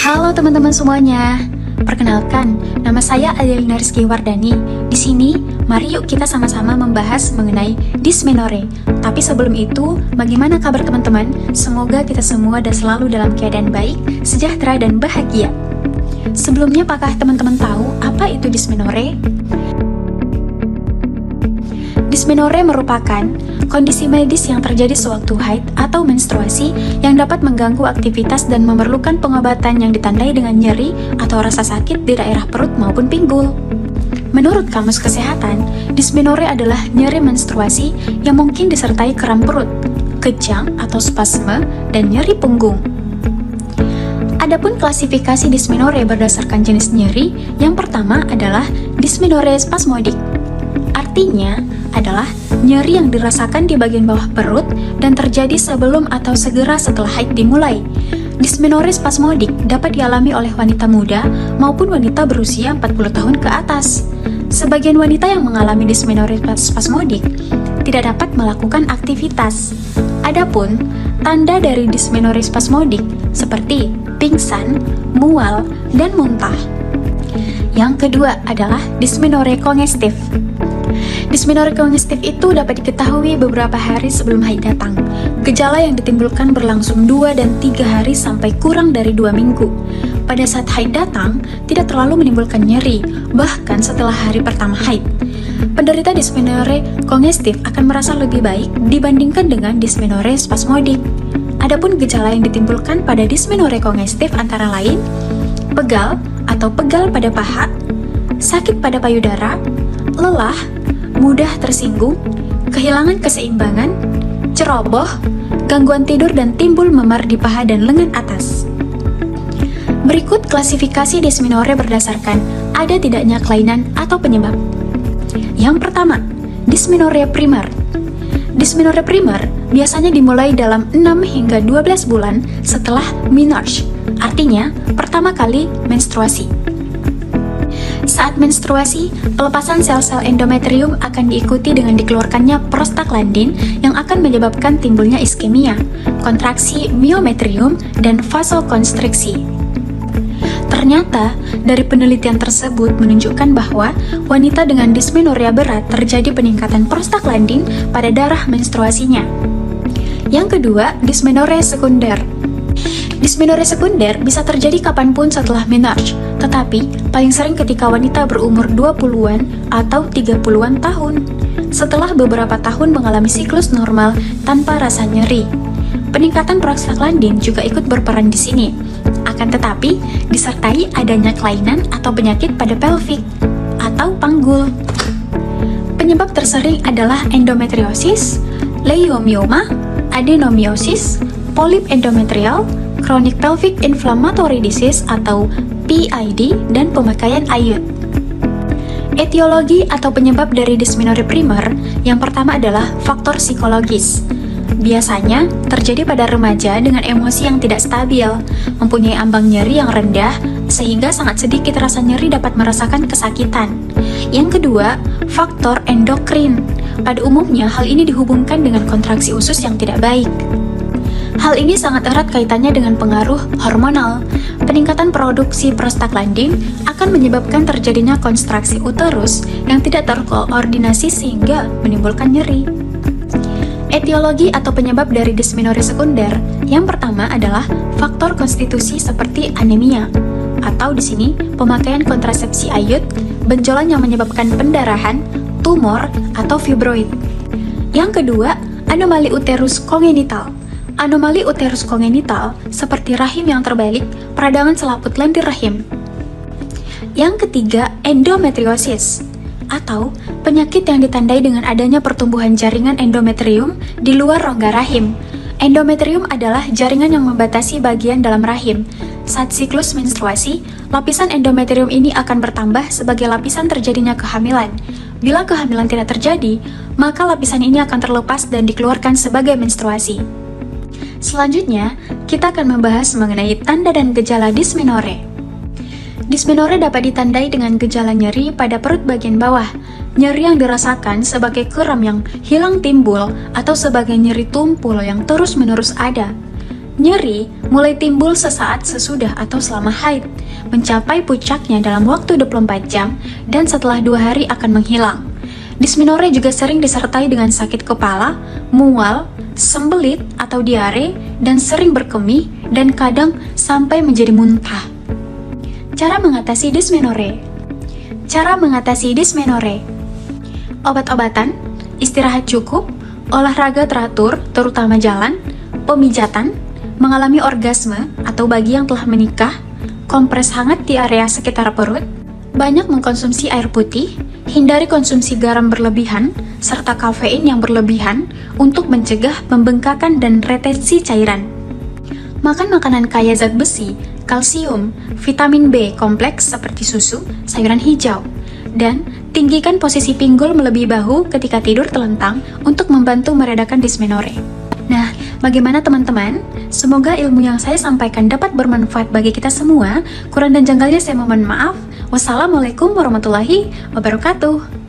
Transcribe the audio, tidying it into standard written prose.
Halo teman-teman semuanya. Perkenalkan, nama saya Adelina Rizky Wardani. Di sini, mari yuk kita sama-sama membahas mengenai dysmenorrhea. Tapi sebelum itu, bagaimana kabar teman-teman? Semoga kita semua dan selalu dalam keadaan baik, sejahtera dan bahagia. Sebelumnya, apakah teman-teman tahu apa itu dysmenorrhea? Dysmenorrhea merupakan kondisi medis yang terjadi sewaktu haid atau menstruasi yang dapat mengganggu aktivitas dan memerlukan pengobatan yang ditandai dengan nyeri atau rasa sakit di daerah perut maupun pinggul. Menurut Kamus Kesehatan, dysmenorrhea adalah nyeri menstruasi yang mungkin disertai kram perut, kejang atau spasme, dan nyeri punggung. Adapun klasifikasi dysmenorrhea berdasarkan jenis nyeri, yang pertama adalah dysmenorrhea spasmodik. Artinya adalah nyeri yang dirasakan di bagian bawah perut dan terjadi sebelum atau segera setelah haid dimulai. Dysmenorrhea spasmodik dapat dialami oleh wanita muda maupun wanita berusia 40 tahun ke atas. Sebagian wanita yang mengalami dysmenorrhea spasmodik tidak dapat melakukan aktivitas. Adapun tanda dari dysmenorrhea spasmodik seperti pingsan, mual, dan muntah. Yang kedua adalah dysmenorrhea kongestif. Dysmenorrhea kongestif itu dapat diketahui beberapa hari sebelum haid datang. Gejala yang ditimbulkan berlangsung 2 dan 3 hari sampai kurang dari 2 minggu. Pada saat haid datang, tidak terlalu menimbulkan nyeri, bahkan setelah hari pertama haid. Penderita dysmenorrhea kongestif akan merasa lebih baik dibandingkan dengan dysmenorrhea spasmodik. Adapun gejala yang ditimbulkan pada dysmenorrhea kongestif antara lain pegal atau pegal pada paha, sakit pada payudara, lelah, mudah tersinggung, kehilangan keseimbangan, ceroboh, gangguan tidur dan timbul memar di paha dan lengan atas. Berikut klasifikasi dysmenorrhea berdasarkan ada tidaknya kelainan atau penyebab. Yang pertama, dysmenorrhea primer. Dysmenorrhea primer biasanya dimulai dalam 6 hingga 12 bulan setelah menarche, artinya pertama kali menstruasi. Saat menstruasi, pelepasan sel-sel endometrium akan diikuti dengan dikeluarkannya prostaglandin yang akan menyebabkan timbulnya iskemia, kontraksi miometrium, dan vasokonstriksi. Ternyata, dari penelitian tersebut menunjukkan bahwa wanita dengan dysmenorrhea berat terjadi peningkatan prostaglandin pada darah menstruasinya. Yang kedua, dysmenorrhea sekunder. Dysmenorrhea sekunder bisa terjadi kapanpun setelah menarche, tetapi paling sering ketika wanita berumur 20-an atau 30-an tahun. Setelah beberapa tahun mengalami siklus normal tanpa rasa nyeri. Peningkatan prostaglandin juga ikut berperan di sini. Akan tetapi, disertai adanya kelainan atau penyakit pada pelvik atau panggul. Penyebab tersering adalah endometriosis, leiomyoma, adenomyosis, polip endometrial, chronic pelvic inflammatory disease atau PID, dan pemakaian iud. Etiologi atau penyebab dari dysmenorrhea primer yang pertama adalah faktor psikologis. Biasanya terjadi pada remaja dengan emosi yang tidak stabil, mempunyai ambang nyeri yang rendah, sehingga sangat sedikit rasa nyeri dapat merasakan kesakitan. Yang kedua, faktor endokrin. Pada umumnya, hal ini dihubungkan dengan kontraksi usus yang tidak baik. Hal ini sangat erat kaitannya dengan pengaruh hormonal. Peningkatan produksi prostaglandin akan menyebabkan terjadinya kontraksi uterus yang tidak terkoordinasi sehingga menimbulkan nyeri. Etiologi atau penyebab dari dysmenorrhea sekunder yang pertama adalah faktor konstitusi seperti anemia atau di sini pemakaian kontrasepsi iud, benjolan yang menyebabkan pendarahan, tumor atau fibroid. Yang kedua, anomali uterus kongenital. Anomali uterus kongenital seperti rahim yang terbalik, peradangan selaput lendir rahim. Yang ketiga, endometriosis atau penyakit yang ditandai dengan adanya pertumbuhan jaringan endometrium di luar rongga rahim. Endometrium adalah jaringan yang membatasi bagian dalam rahim. Saat siklus menstruasi, lapisan endometrium ini akan bertambah sebagai lapisan terjadinya kehamilan. Bila kehamilan tidak terjadi, maka lapisan ini akan terlepas dan dikeluarkan sebagai menstruasi. Selanjutnya, kita akan membahas mengenai tanda dan gejala dysmenorrhea. Dysmenorrhea dapat ditandai dengan gejala nyeri pada perut bagian bawah, nyeri yang dirasakan sebagai kram yang hilang timbul atau sebagai nyeri tumpul yang terus-menerus ada. Nyeri mulai timbul sesaat sesudah atau selama haid, mencapai puncaknya dalam waktu 24 jam, dan setelah 2 hari akan menghilang. Dysmenorrhea juga sering disertai dengan sakit kepala, mual, sembelit atau diare, dan sering berkemih dan kadang sampai menjadi muntah. Cara mengatasi dysmenorrhea. Cara mengatasi dysmenorrhea: obat-obatan, istirahat cukup, olahraga teratur, terutama jalan, pemijatan, mengalami orgasme atau bagi yang telah menikah, kompres hangat di area sekitar perut, banyak mengkonsumsi air putih, hindari konsumsi garam berlebihan, serta kafein yang berlebihan untuk mencegah pembengkakan dan retensi cairan. Makan makanan kaya zat besi, kalsium, vitamin B kompleks seperti susu, sayuran hijau, dan tinggikan posisi pinggul melebihi bahu ketika tidur telentang untuk membantu meredakan dysmenorrhea. Nah, bagaimana teman-teman? Semoga ilmu yang saya sampaikan dapat bermanfaat bagi kita semua. Kurang dan janggalnya saya mohon maaf. Wassalamualaikum warahmatullahi wabarakatuh.